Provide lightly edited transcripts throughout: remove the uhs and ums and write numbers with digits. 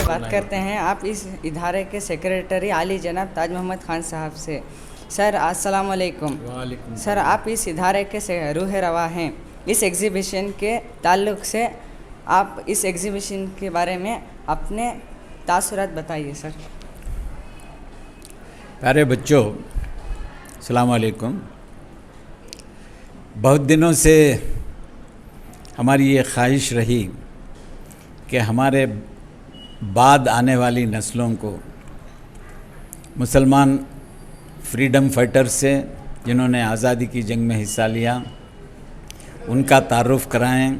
बात करते हैं आप इस इदारे के सेक्रेटरी आली जनाब ताज मोहम्मद खान साहब से। सर अस्सलाम वालेकुम। वालेकुम। सर आप इस इदारे के रूह रवा हैं। इस एग्ज़िबिशन के ताल्लुक़ से आप इस एग्ज़िबिशन के बारे में अपने तासुरात बताइए सर। प्यारे बच्चों, अस्सलाम वालेकुम। बहुत दिनों से हमारी ये ख्वाहिश रही कि हमारे बाद आने वाली नस्लों को मुसलमान फ्रीडम फाइटर्स से जिन्होंने आज़ादी की जंग में हिस्सा लिया उनका तारुफ़ कराएं,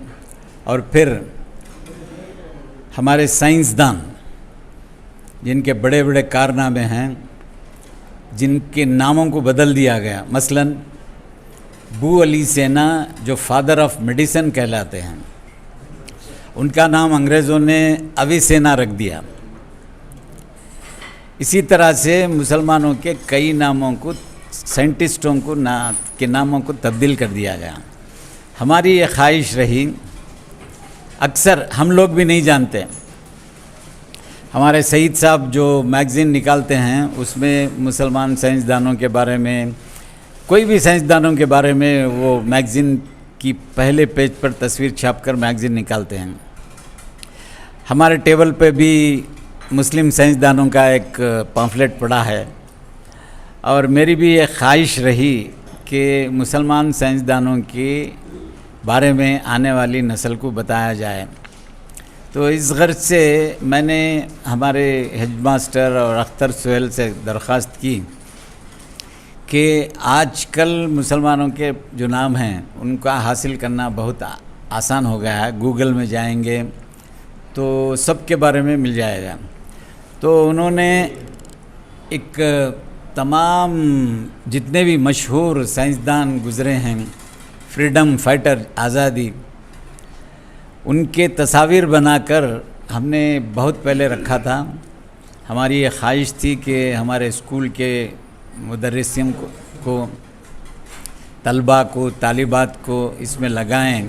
और फिर हमारे साइंसदान जिनके बड़े बड़े कारनामे हैं, जिनके नामों को बदल दिया गया, मसलन बू अली सेना जो फादर ऑफ मेडिसिन कहलाते हैं, उनका नाम अंग्रेज़ों ने अविसेना रख दिया। इसी तरह से मुसलमानों के कई नामों को, साइंटिस्टों को के नामों को तब्दील कर दिया गया। हमारी ये ख्वाहिश रही, अक्सर हम लोग भी नहीं जानते, हमारे सईद साहब जो मैगज़ीन निकालते हैं उसमें मुसलमान साइंसदानों के बारे में, कोई भी साइंसदानों के बारे में वो मैगज़ीन की पहले पेज पर तस्वीर छापकर मैगज़ीन निकालते हैं। हमारे टेबल पे भी मुस्लिम साइंसदानों का एक पम्फलेट पड़ा है, और मेरी भी ये ख्वाहिश रही कि मुसलमान साइंसदानों के बारे में आने वाली नस्ल को बताया जाए। तो इस गर्ज से मैंने हमारे हेडमास्टर और अख्तर सुहेल से दरख्वास्त की कि आजकल मुसलमानों के जो नाम हैं उनका हासिल करना बहुत आसान हो गया है। गूगल में जाएंगे तो सब के बारे में मिल जाएगा। तो उन्होंने एक तमाम जितने भी मशहूर साइंसदान गुज़रे हैं, फ्रीडम फाइटर, आज़ादी, उनके तस्वीर बनाकर हमने बहुत पहले रखा था। हमारी ये ख्वाहिश थी कि हमारे स्कूल के मुदर्रिसीन को तलबा को, तालिबात को इसमें लगाएं,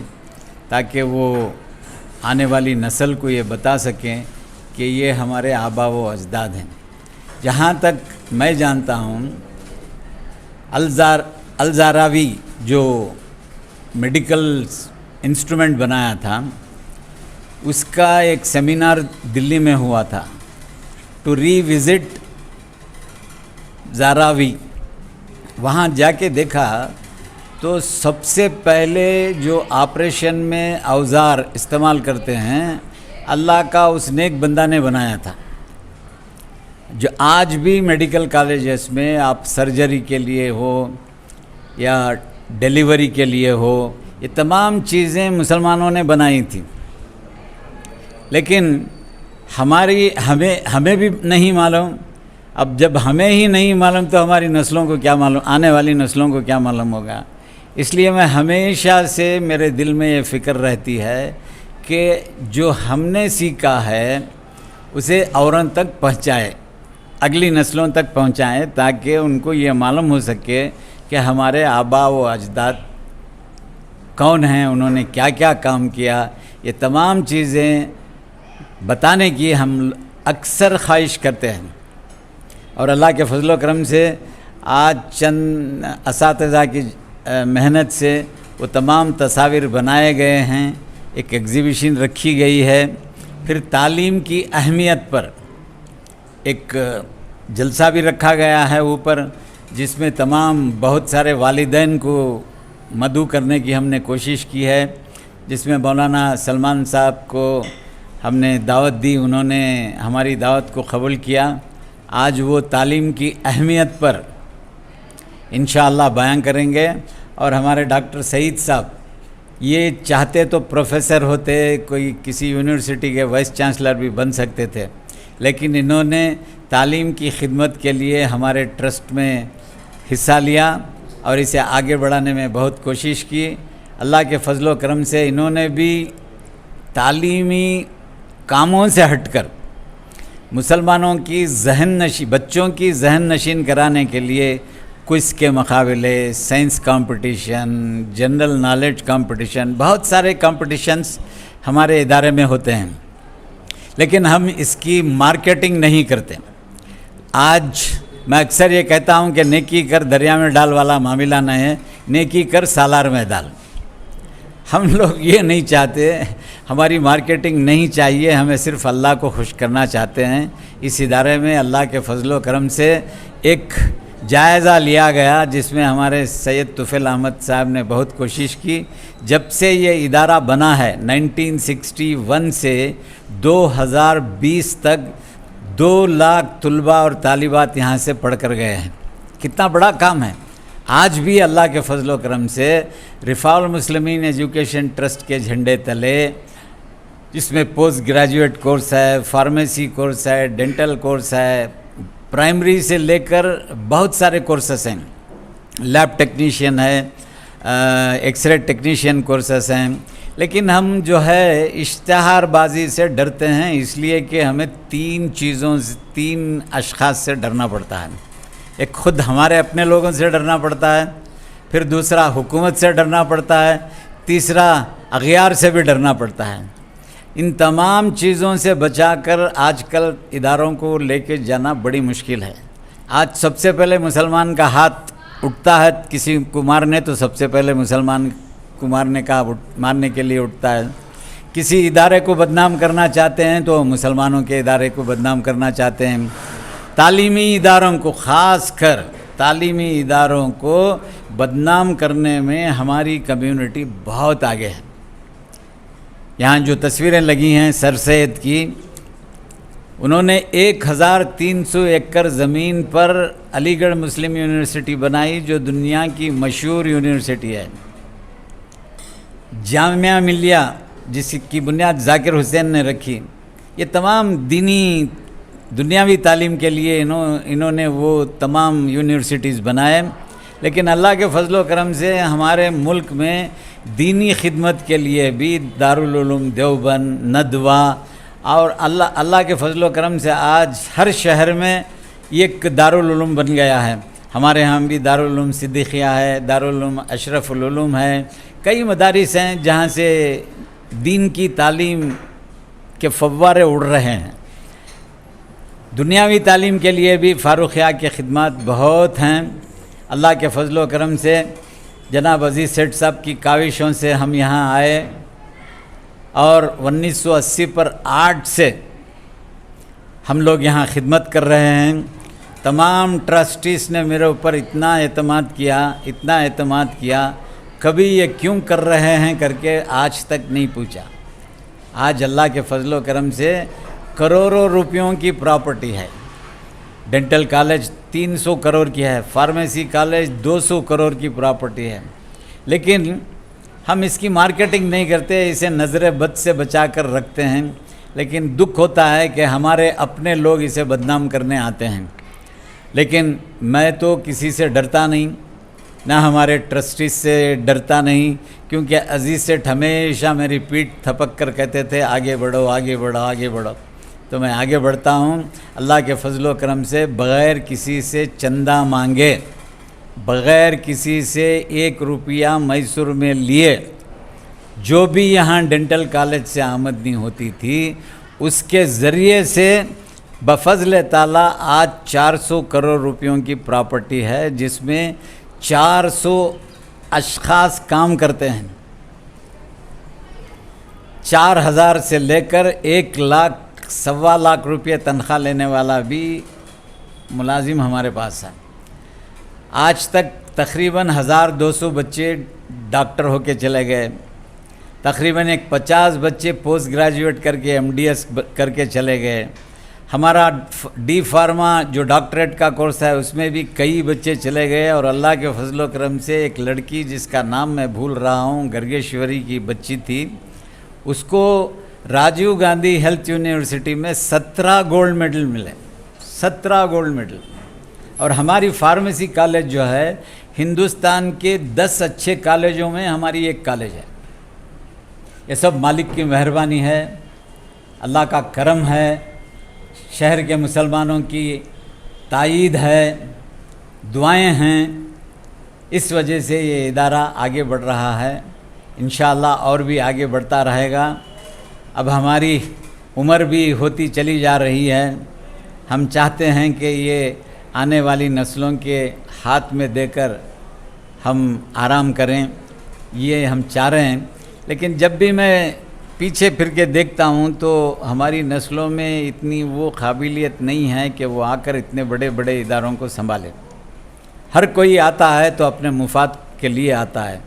ताकि वो आने वाली नस्ल को ये बता सकें कि ये हमारे आबा व अजदाद हैं। जहाँ तक मैं जानता हूँ, अल-ज़ारावी जो मेडिकल इंस्ट्रूमेंट बनाया था, उसका एक सेमिनार दिल्ली में हुआ था, टू रीविज़िट ज़ारावी। वहाँ जाके देखा तो सबसे पहले जो ऑपरेशन में औज़ार इस्तेमाल करते हैं, अल्लाह का उस नेक बंदा ने बनाया था। जो आज भी मेडिकल कॉलेजेस में आप सर्जरी के लिए हो या डिलीवरी के लिए हो, ये तमाम चीज़ें मुसलमानों ने बनाई थी। लेकिन हमें भी नहीं मालूम। अब जब हमें ही नहीं मालूम तो हमारी नस्लों को क्या मालूम, आने वाली नस्लों को क्या मालूम होगा। इसलिए मैं हमेशा से, मेरे दिल में ये फ़िक्र रहती है कि जो हमने सीखा है उसे औरों तक पहुँचाए, अगली नस्लों तक पहुँचाएँ, ताकि उनको ये मालूम हो सके कि हमारे आबा व अजदाद कौन हैं, उन्होंने क्या क्या काम किया। ये तमाम चीज़ें बताने की हम अक्सर ख्वाहिश करते हैं, और अल्लाह के फजल व करम से आज चंद असातिज़ा की मेहनत से वो तमाम तस्वीर बनाए गए हैं, एक एग्ज़िबिशन रखी गई है। फिर तालीम की अहमियत पर एक जलसा भी रखा गया है ऊपर, जिसमें तमाम बहुत सारे वालिदैन को मदऊ करने की हमने कोशिश की है, जिसमें मौलाना सलमान साहब को हमने दावत दी, उन्होंने हमारी दावत को कबूल किया। आज वो तालीम की अहमियत पर इंशाअल्लाह बयान करेंगे। और हमारे डॉक्टर सईद साहब ये चाहते तो प्रोफेसर होते, कोई किसी यूनिवर्सिटी के वाइस चांसलर भी बन सकते थे, لیکن انہوں نے تعلیم کی خدمت کے لیے ہمارے ٹرسٹ میں حصہ لیا اور اسے آگے بڑھانے میں بہت کوشش کی. اللہ کے فضل و کرم سے انہوں نے بھی تعلیمی کاموں سے ہٹ کر مسلمانوں کی بچوں کی ذہن نشین کرانے کے لیے کوئز کے مقابلے، science competition, general knowledge competition, بہت سارے کمپٹیشنز ہمارے ادارے میں ہوتے ہیں، لیکن ہم اس کی مارکیٹنگ نہیں کرتے. آج میں اکثر یہ کہتا ہوں کہ نیکی کر دریا میں ڈال والا معاملہ نہ ہے، نیکی کر سالار میں ڈال. ہم لوگ یہ نہیں چاہتے، ہماری مارکیٹنگ نہیں چاہیے، ہمیں صرف اللہ کو خوش کرنا چاہتے ہیں. اس ادارے میں اللہ کے فضل و کرم سے ایک جائزہ لیا گیا جس میں ہمارے سید طفیل احمد صاحب نے بہت کوشش کی. جب سے یہ ادارہ بنا ہے 1961 سے 2020 تک 2 لاکھ طلباء اور طالبات یہاں سے پڑھ کر گئے ہیں. کتنا بڑا کام ہے. آج بھی اللہ کے فضل و کرم سے رفاع المسلمین ایجوکیشن ٹرسٹ کے جھنڈے تلے، جس میں پوسٹ گریجویٹ کورس ہے، فارمیسی کورس ہے، ڈینٹل کورس ہے، پرائمری سے لے کر بہت سارے کورسز ہیں، لیب ٹیکنیشین ہے، ایکس رے ٹیکنیشین کورسز ہیں. لیکن ہم جو ہے اشتہار بازی سے ڈرتے ہیں، اس لیے کہ ہمیں 3 اشخاص سے ڈرنا پڑتا ہے. ایک خود ہمارے اپنے لوگوں سے ڈرنا پڑتا ہے، پھر دوسرا حکومت سے ڈرنا پڑتا ہے، تیسرا اغیار سے بھی ڈرنا پڑتا ہے. ان تمام چیزوں سے بچا کر آج کل اداروں کو لے کے جانا بڑی مشکل ہے. آج سب سے پہلے مسلمان کا ہاتھ اٹھتا ہے، کسی کو مارنے تو سب سے پہلے مسلمان کو مارنے کے لیے اٹھتا ہے. کسی ادارے کو بدنام کرنا چاہتے ہیں تو مسلمانوں کے ادارے کو بدنام کرنا چاہتے ہیں. تعلیمی اداروں کو، خاص کر تعلیمی اداروں کو بدنام کرنے میں ہماری کمیونٹی بہت آگے ہے. یہاں جو تصویریں لگی ہیں سر سید کی، انہوں نے 1300 ایکڑ زمین پر علی گڑھ مسلم یونیورسٹی بنائی، جو دنیا کی مشہور یونیورسٹی ہے. جامعہ ملیہ جس کی بنیاد ذاکر حسین نے رکھی. یہ تمام دنیاوی تعلیم کے لیے انہوں نے وہ تمام یونیورسٹیز بنائے. لیکن اللہ کے فضل و کرم سے ہمارے ملک میں دینی خدمت کے لیے بھی دارالعلوم دیوبند، ندوہ، اور اللہ کے فضل و کرم سے آج ہر شہر میں ایک دارالعلوم بن گیا ہے. ہمارے ہاں بھی دارالعلوم صدیقیہ ہے، دارالعلوم اشرف العلوم ہے. کئی مدارس ہیں جہاں سے دین کی تعلیم کے فوارے اڑ رہے ہیں. دنیاوی تعلیم کے لیے بھی فاروقیہ کے خدمات بہت ہیں. اللہ کے فضل و کرم سے جناب عزیز سیٹھ صاحب کی کاوشوں سے ہم یہاں آئے، اور 1980 پر 8 سے ہم لوگ یہاں خدمت کر رہے ہیں. تمام ٹرسٹیز نے میرے اوپر اتنا اعتماد کیا، کبھی یہ کیوں کر رہے ہیں کر کے آج تک نہیں پوچھا. آج اللہ کے فضل و کرم سے کروڑوں روپیوں کی پراپرٹی ہے. ڈینٹل کالج 300 کروڑ کی ہے، فارمیسی کالج 200 کروڑ کی پراپرٹی ہے. لیکن ہم اس کی مارکیٹنگ نہیں کرتے، اسے نظر بد سے بچا کر رکھتے ہیں. لیکن دکھ ہوتا ہے کہ ہمارے اپنے لوگ اسے بدنام کرنے آتے ہیں. لیکن میں تو کسی سے ڈرتا نہیں، نہ ہمارے ٹرسٹیز سے ڈرتا نہیں، کیونکہ عزیز سیٹھ ہمیشہ میری پیٹھ تھپک کر کہتے تھے آگے بڑھو آگے بڑھو آگے بڑھو. تو میں آگے بڑھتا ہوں اللہ کے فضل و کرم سے، بغیر کسی سے چندہ مانگے، بغیر کسی سے 1 روپیہ میسر میں لیے. جو بھی یہاں ڈینٹل کالج سے آمدنی ہوتی تھی اس کے ذریعے سے بفضل تعالیٰ آج 400 کروڑ روپیوں کی پراپرٹی ہے، جس میں 400 اشخاص کام کرتے ہیں. 4000 سے لے کر 1 لاکھ 1.25 لاکھ روپے تنخواہ لینے والا بھی ملازم ہمارے پاس ہے. آج تک تقریباً 1200 بچے ڈاکٹر ہو کے چلے گئے، تقریباً 50 بچے پوسٹ گریجویٹ کر کے MDS کر کے چلے گئے. ہمارا ڈی فارما جو ڈاکٹریٹ کا کورس ہے اس میں بھی کئی بچے چلے گئے. اور اللہ کے فضل و کرم سے ایک لڑکی جس کا نام میں بھول رہا ہوں، گرگیشوری کی بچی تھی، اس کو राजीव गांधी हेल्थ यूनिवर्सिटी में 17 गोल्ड मेडल मिले, 17 गोल्ड मेडल। और हमारी फार्मेसी कॉलेज जो है हिंदुस्तान के 10 अच्छे कॉलेजों में हमारी एक कॉलेज है। ये सब मालिक की मेहरबानी है, अल्लाह का करम है, शहर के मुसलमानों की तायीद है, दुआएं हैं, इस वजह से ये इदारा आगे बढ़ रहा है। इंशाअल्लाह और भी आगे बढ़ता रहेगा। अब हमारी उम्र भी होती चली जा रही है। हम चाहते हैं कि ये आने वाली नस्लों के हाथ में देकर हम आराम करें, ये हम चाह रहे हैं। लेकिन जब भी मैं पीछे फिर के देखता हूँ तो हमारी नस्लों में इतनी वो काबिलियत नहीं है कि वो आकर इतने बड़े बड़े इदारों को संभालें। हर कोई आता है तो अपने मुफाद के लिए आता है,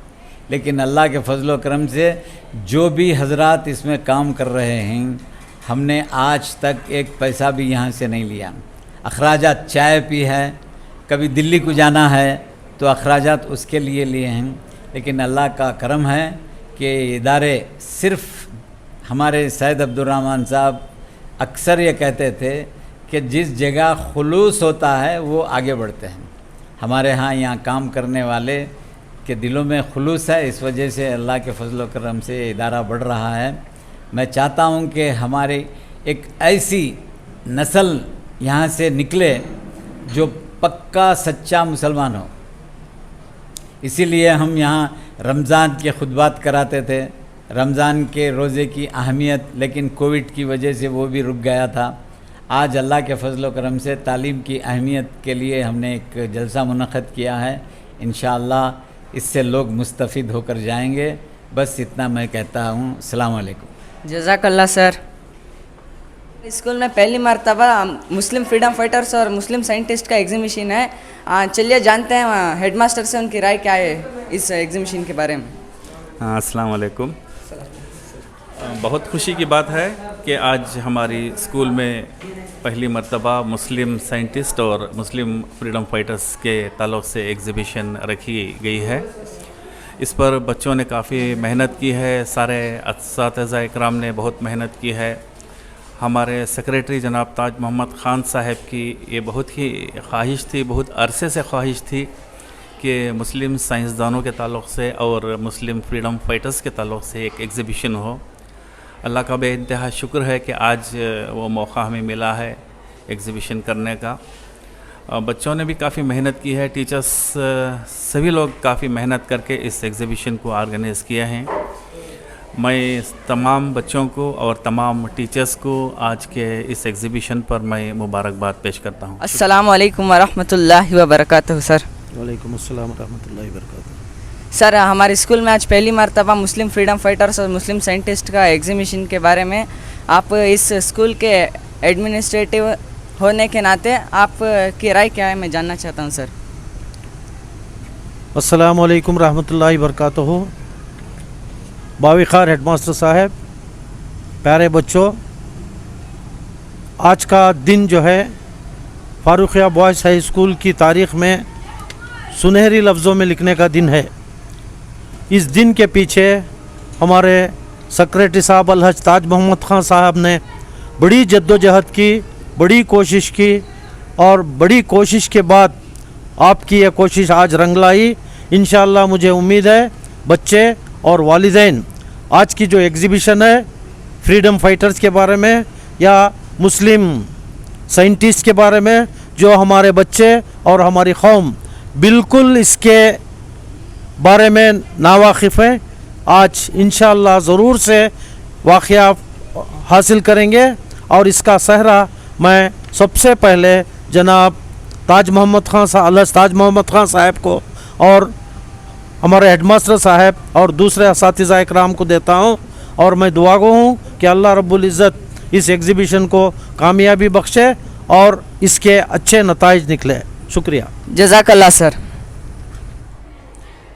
लेकिन अल्लाह के फजल करम से जो भी हजरात इसमें काम कर रहे हैं, हमने आज तक एक पैसा भी यहाँ से नहीं लिया। अखराजात चाय पी है, कभी दिल्ली को जाना है तो अखराजात उसके लिए लिए हैं। लेकिन अल्लाह का करम है कि इदारे सिर्फ़ हमारे सैयद अब्दुर्रहमान साहब अक्सर ये कहते थे कि जिस जगह खुलूस होता है वो आगे बढ़ते हैं। हमारे यहाँ काम करने वाले के दिलों में खुलूस है, इस वजह से अल्लाह के फजल करम से ये इदारा बढ़ रहा है। मैं चाहता हूँ कि हमारे एक ऐसी नस्ल यहाँ से निकले जो पक्का सच्चा मुसलमान हो। इसीलिए हम यहाँ रमज़ान के खुतबात कराते थे, रमज़ान के रोज़े की अहमियत, लेकिन कोविड की वजह से वो भी रुक गया था। आज अल्लाह के फजल करम से तालीम की अहमियत के लिए हमने एक जलसा मुनक़्क़द किया है। इंशाअल्लाह इससे लोग मुस्तफ़िद होकर जाएंगे। बस इतना मैं कहता हूँ। अस्सलाम वालेकुम। जज़ाकल्लाह सर। स्कूल में पहली मर्तबा मुस्लिम फ्रीडम फाइटर्स और मुस्लिम साइंटिस्ट का एग्जीबिशन है। चलिए जानते हैं हेडमास्टर से उनकी राय क्या है इस एग्जीबिशन के बारे में। अस्सलाम वालेकुम। बहुत खुशी की बात है कि आज हमारी स्कूल में पहली मर्तबा मुस्लिम साइंटिस्ट और मुस्लिम फ्रीडम फाइटर्स के ताल्लुक़ से एग्ज़िबिशन रखी गई है। इस पर बच्चों ने काफ़ी मेहनत की है, सारे असातिज़ा इकराम ने बहुत मेहनत की है। हमारे सेक्रेटरी जनाब ताज मोहम्मद ख़ान साहब की ये बहुत ही ख्वाहिश थी, बहुत अरसे से ख्वाहिश थी कि मुस्लिम साइंसदानों के ताल्लुक़ से और मुस्लिम फ्रीडम फाइटर्स के ताल्लुक़ से एक एग्ज़िबिशन हो। अल्लाह का बेइंतहा शुक्र है कि आज वो मौका हमें मिला है एग्ज़िबिशन करने का। बच्चों ने भी काफ़ी मेहनत की है, टीचर्स सभी लोग काफ़ी मेहनत करके इस एग्ज़िबिशन को ऑर्गेनाइज़ किया है। मैं तमाम बच्चों को और तमाम टीचर्स को आज के इस एग्ज़िबिशन पर मैं मुबारकबाद पेश करता हूँ। अस्सलाम वालेकुम वरहमतुल्लाहि वबरकातुहू सर। वालेकुम अस्सलाम वरहमतुल्लाहि वबरकातुहू। सर हमारे स्कूल में आज पहली मर्तबा मुस्लिम फ्रीडम फाइटर्स और मुस्लिम साइंटिस्ट का एग्जीबिशन के बारे में आप इस स्कूल के एडमिनिस्ट्रेटिव होने के नाते आप की राय क्या है, मैं जानना चाहता हूँ सर। अस्सलाम वालेकुम रहमतुल्लाहि वबरकातुहू। बाविखार हेडमास्टर साहब, प्यारे बच्चों, आज का दिन जो है फारुखिया बॉयज़ हाई स्कूल की तारीख़ में सुनहरी लफ्ज़ों में लिखने का दिन है। इस दिन के पीछे हमारे सेक्रेटरी साहब अलहज ताज मोहम्मद ख़ान साहब ने बड़ी जद्दोजहद की, बड़ी कोशिश की और बड़ी कोशिश के बाद आपकी ये कोशिश आज रंग लाई। इंशाअल्लाह मुझे उम्मीद है बच्चे और वालिदैन आज की जो एग्ज़िबिशन है फ्रीडम फाइटर्स के बारे में या मुस्लिम साइंटिस्ट के बारे में, जो हमारे बच्चे और हमारी कौम बिल्कुल इसके बारे में नावाकिफ़ है, आज इंशाअल्लाह ज़रूर से वाक़या हासिल करेंगे। और इसका सहरा मैं सबसे पहले जनाब ताज मोहम्मद ख़ान साहब को और हमारे हेडमास्टर साहब और दूसरे असातिज़ा इकराम को देता हूँ। और मैं दुआ गो हूँ कि अल्लाह रब्बुल इज़्ज़त इस एग्ज़िबिशन को कामयाबी बख्शे और इसके अच्छे नताइज निकले। शुक्रिया। जज़ाकल्लाह सर।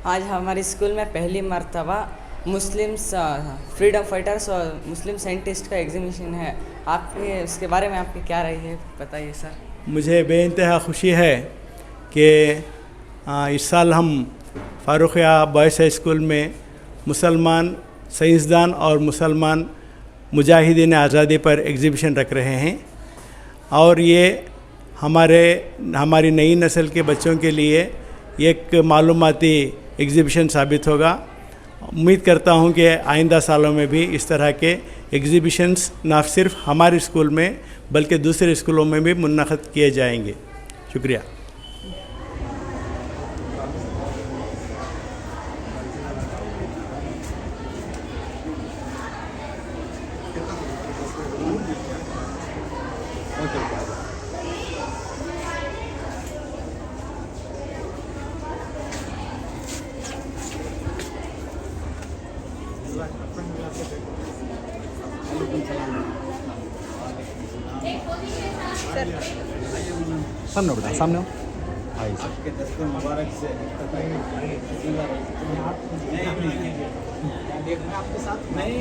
आज हमारे स्कूल में पहली मर्तबा मुस्लिम फ्रीडम फाइटर्स और मुस्लिम साइंटिस्ट का एग्जीबिशन है। आपके उसके बारे में आपकी क्या राय है, बताइए सर। मुझे बेइंतहा खुशी है कि इस साल हम फारुखिया बॉयज़ हाई स्कूल में मुसलमान साइंसदान और मुसलमान मुजाहिदीन आज़ादी पर एग्ज़िबिशन रख रहे हैं और ये हमारी नई नस्ल के बच्चों के लिए एक मालूमाती एग्ज़िबिशन साबित होगा। उम्मीद करता हूँ कि आइंदा सालों में भी इस तरह के एग्ज़िबिशन्स न सिर्फ हमारे स्कूल में बल्कि दूसरे स्कूलों में भी मुनक़िद किए जाएंगे। शुक्रिया। सामने बेटा, सामने हो। आपके दस्ते मुबारक से आपके साथ नहीं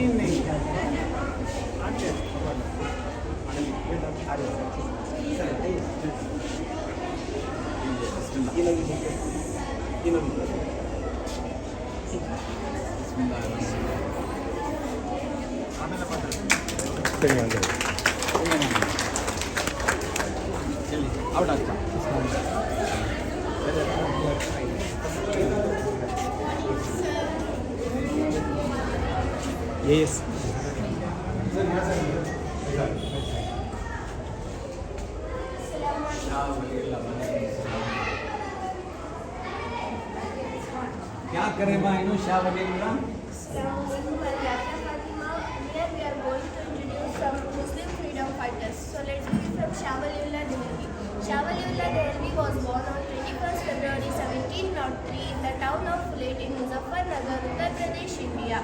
Yes. क्या करें भाई Shah वलील्लाह? Here we are going to introduce some Muslim freedom fighters. So let's begin from Shah Waliullah Dehlvi. Shah Waliullah Dehlvi was born on 21st February 1703 in the town of Fulet in Muzaffarnagar, Uttar Pradesh, India.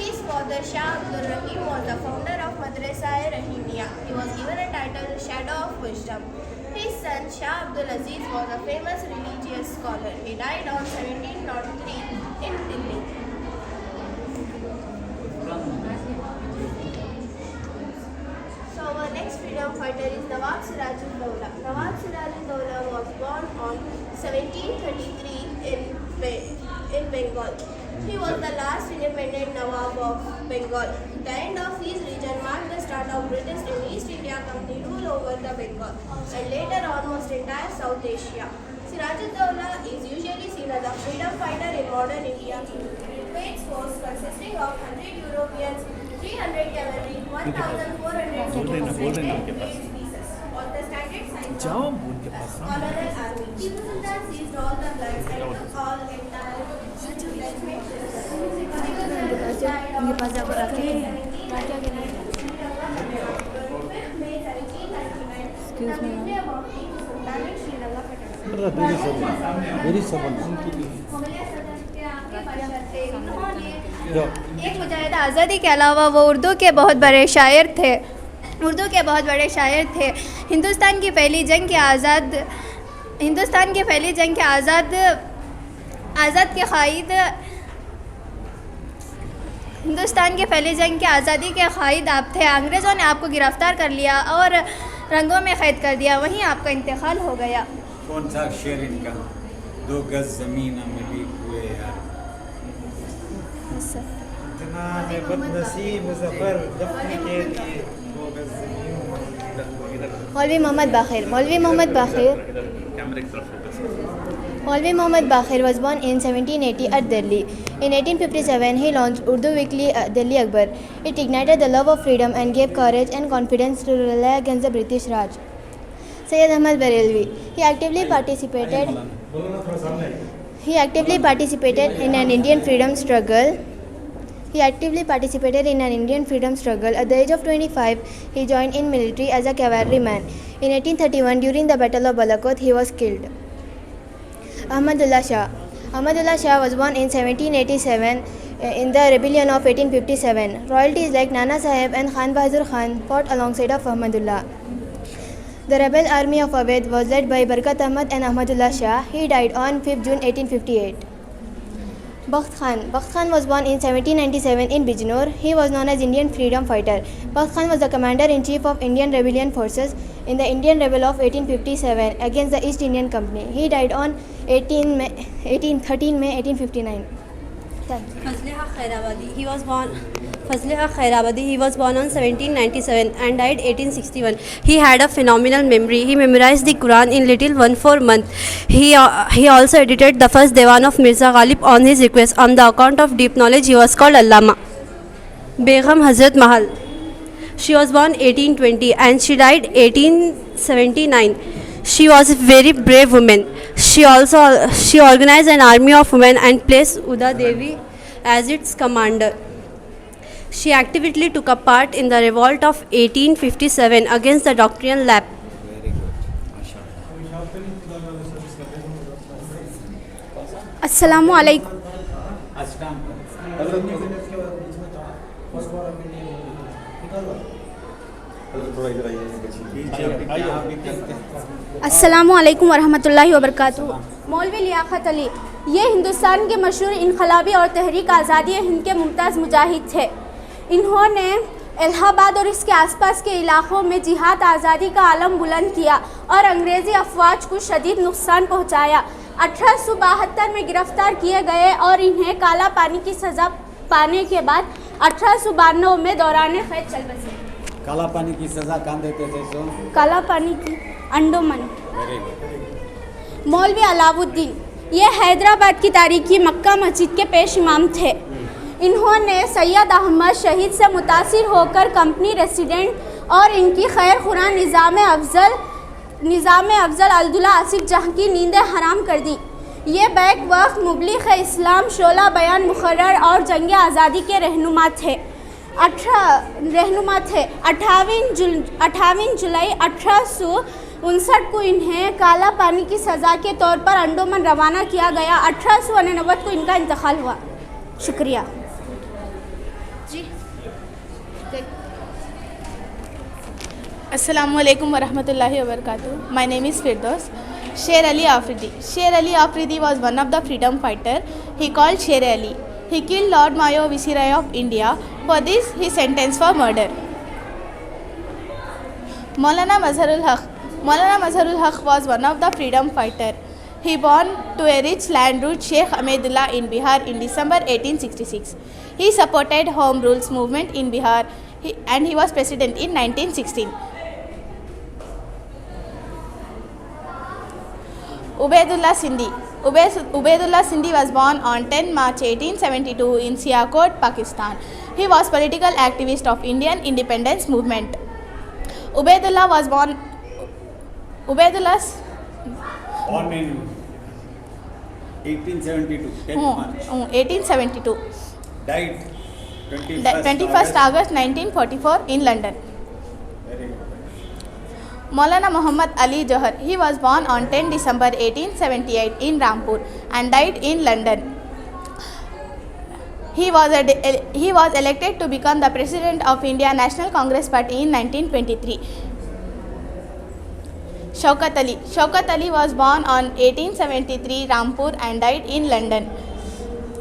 His father Shah Abdul Rahim was the founder of Madrasa-e-Rahimiya. He was given a title Shadow of Wisdom. His son Shah Abdul Aziz was a famous religious scholar. He died on 1703 in Delhi. So our next freedom fighter is Nawab Siraj-ud-Dawla. Nawab Siraj-ud-Dawla was born on 1733 in Bengal. He was the last independent Nawab of Bengal. The end of his region marked the start of British and East India Company rule over the Bengal and later almost entire South Asia. Siraj-ud-Dawla is usually seen as a freedom fighter in modern India. His force consisting of 100 Europeans, 300 cavalry, 1,400 pieces of the standard size of colonial army. Tipu Sultan seized all the guns and took all entire एक मुजाहिद आज़ादी के अलावा वो उर्दू के बहुत बड़े शायर थे। हिंदुस्तान की पहली जंग के आज़ादी के क़ाइद आप थे। अंग्रेज़ों ने आपको गिरफ़्तार कर लिया और रंगों में क़ैद कर दिया, वहीं आपका इंतकाल हो गया। कौन सा शेर इनका? 2 गज ज़मीन मिली हुए यार। मौलवी Mohammad Baqir was born in 1780 at Delhi. In 1857, he launched Urdu weekly Delhi Akbar. It ignited the love of freedom and gave courage and confidence to rely against the British Raj. Sayyid Ahmad Barelvi. He actively participated in an Indian freedom struggle. At the age of 25, he joined in military as a cavalryman. In 1831, during the Battle of Balakot, he was killed. Ahmadullah Shah was born in 1787 in the rebellion of 1857. Royalties like Nana Sahib and Khan Bahadur Khan fought alongside of Ahmadullah. The rebel army of Awadh was led by Barkat Ahmad and Ahmadullah Shah. He died on 5th June 1858. Bakht Khan was born in 1797 in Bijnor. He was known as Indian freedom fighter. Bakht Khan was the commander-in-chief of Indian rebellion forces in the Indian Rebel of 1857 against the East Indian Company. He died on 13 May 1859. Thank you. Mazliha Khairawali. He was born Fazl Khairabadi. He was born on 1797 and died 1861. He had a phenomenal memory. He memorized the Quran in little 1-4 months. He also edited the first Diwan of Mirza Ghalib on his request. On the account of deep knowledge, he was called Allama. Begum Hazrat Mahal. She was born 1820 and she died 1879. She was a very brave woman. She organized an army of women and placed Uda Devi as its commander. She actively took a part in the revolt of 1857 against the doctrinal lap. Assalamu alaikum. अस्सलामु अलैकुम वरहमतुल्लाहि वबरकातुहू। मौलवी लियाकत अली ये हिंदुस्तान के मशहूर इनकलाबी और तहरीक आज़ादी हिंद के मुमताज़ मुजाहिद थे। इन्होंने इलाहाबाद और इसके आसपास के इलाक़ों में जिहाद आज़ादी का आलम बुलंद किया और अंग्रेज़ी अफवाज को शदीद नुकसान पहुँचाया। 1872 में गिरफ़्तार किए गए और इन्हें काला पानी की सज़ा पाने के बाद 1892 में दौरान क़ैद चल बसे। काला पानी की सज़ा कहाँ देते थे? तो काला पानी की अंडोमन। मौलवी अलाउद्दीन ये हैदराबाद की तारीखी मक्का मस्जिद के पेश इमाम थे। इन्होंने सैयद अहमद शहीद से मुतासिर होकर कंपनी रेसिडेंट और इनकी खैर खुरा निज़ाम अफजल अब्दुल्ला आसिफ जहाँ की नींदें हराम कर दी। ये बैक वक्त मुबलिग इस्लाम शोला बयान मुकर्रर और जंग आज़ादी के रहनुमा थे। 28 जुलाई 1859 को इन्हें काला पानी की सज़ा के तौर पर अंडोमन रवाना किया गया। 1899 को इनका इंतकाल हुआ। शुक्रिया जी। Assalamu alaikum warahmatullahi wabarakatuh. My name is Firdaus. Sher Ali Afridi. Sher Ali Afridi was one of the freedom fighter. He called Sher Ali. He killed Lord Mayo Viceroy of India. For this, he sentenced for murder. Maulana Mazharul Haq. Maulana Mazharul Haq was one of the freedom fighter. He born to a rich landlord Sheikh Ahmedullah in Bihar in December 1866. He supported Home Rules movement in Bihar and he was president in 1916. Ubaidullah Sindhi. Ubaidullah Sindhi was born on 10 March 1872 in Sialkot, Pakistan. He was political activist of Indian independence movement. Ubaidullah was born in 1872, 10 March. 1872. Died 21st August 1944 in London. Very good. Maulana Muhammad Ali Johar. He was born on 10 December 1878 in Rampur and died in London. He was elected to become the president of India National Congress Party in 1923. Shaukat Ali. Shaukat Ali was born on 1873 Rampur and died in London.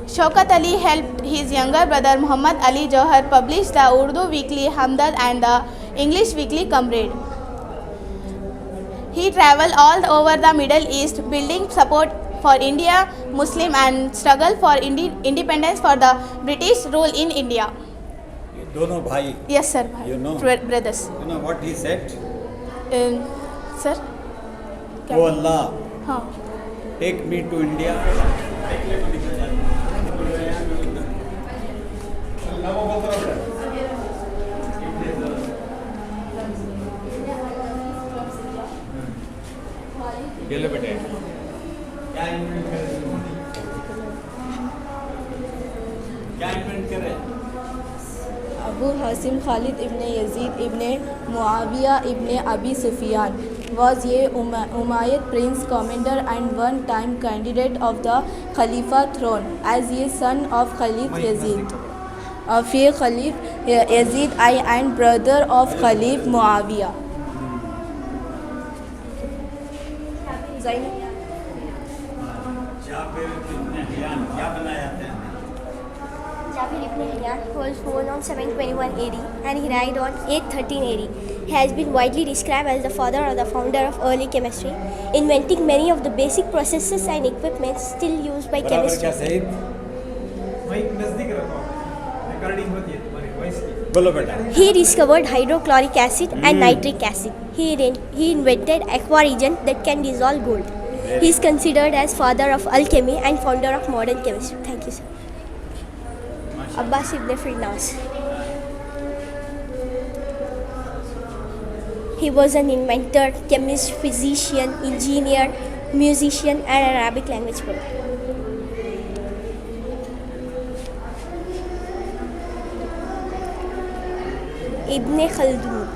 Shaukat Ali helped his younger brother Muhammad Ali Johar publish the Urdu weekly Hamdard and the English weekly Comrade. He traveled all over the Middle East, building support for India, Muslim and struggle for independence for the British rule in India. दोनों भाई. Yes, sir. You know. Brothers. You know what he said? Sir. Oh Allah, हाँ. take me to India. Abu Hasim Khalid ibn Yazid ibn Muawiyah ibn Abi Sufyan was a Umayyad prince, commander and one-time candidate of the Khalifa throne as a son of Khalif Yazid. Khalif Yazid I and brother of Khalif Muawiyah. Jabir ibn Hayyan was born on 721 AD and he died on 813 AD. He has been widely described as the father or the founder of early chemistry, inventing many of the basic processes and equipments still used by chemistry. Mike नजदीक रखो, recording होती है तुम्हारी। बोलो बेटा. He discovered hydrochloric acid and nitric acid. He invented aqua reagent that can dissolve gold. He is considered as father of alchemy and founder of modern chemistry. Thank you, sir. Abbas ibn Firdaus. He was an inventor, chemist, physician, engineer, musician, and Arabic language poet. Ibn Khaldun.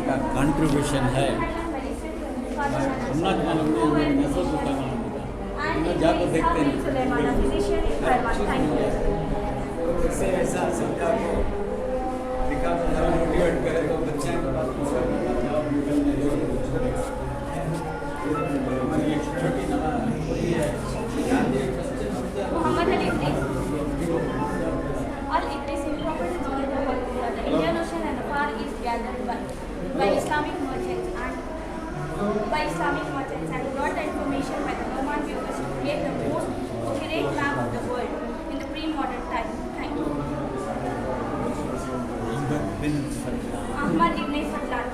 का contribution है सुनना मालूम नहीं नसल होता मालूम होता जाकर देखते हैं इससे ऐसा सरकार को दिखा मोटिवेट करे तो बच्चे के पास जवाब निकलने हमारी एक छोटी नवा होती है Muhammad Ali Idris. All Idris improperly joined the Indian Ocean and the Far East gathered by Islamic merchants and brought the information by the Roman builders to create the most accurate map of the world in the pre-modern time. Thank you. Ahmad ibn Fadlan.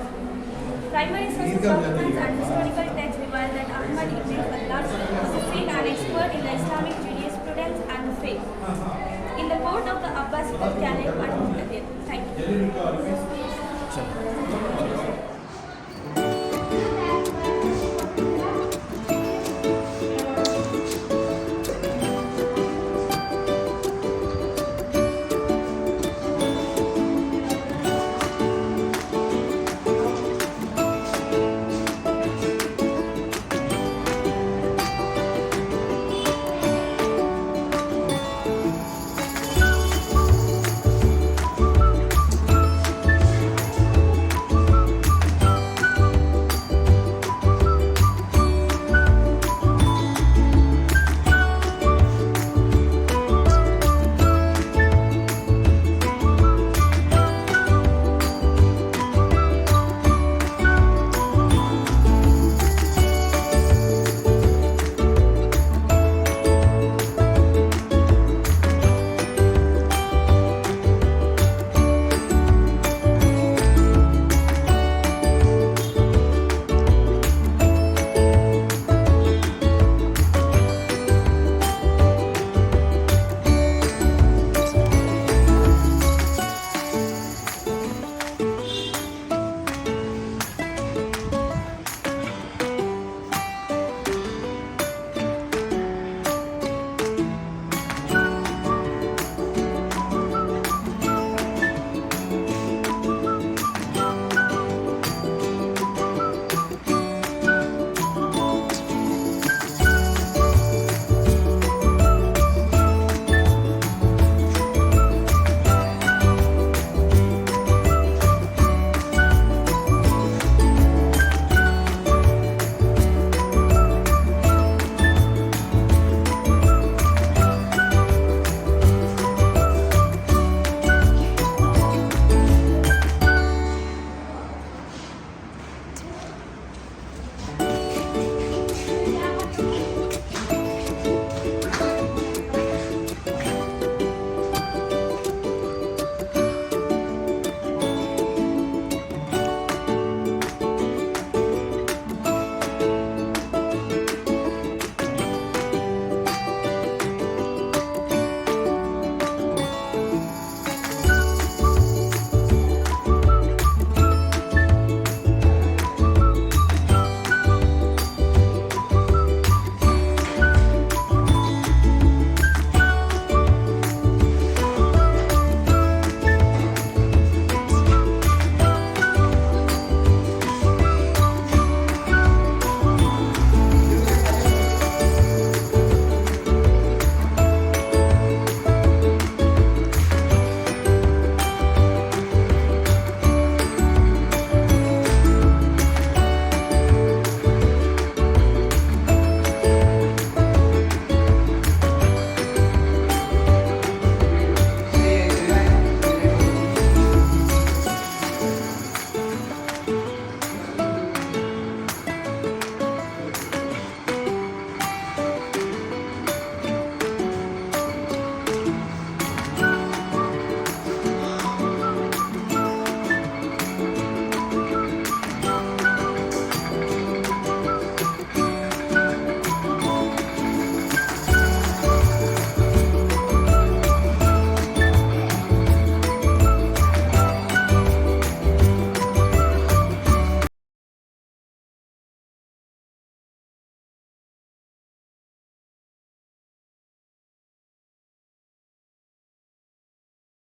Primary sources of documents and historical texts reveal that Ahmad ibn Fadlan was a saint and expert in the Islamic jurisprudence and the faith. In the court of the Abbasid Caliph at Muqtadir. Thank you.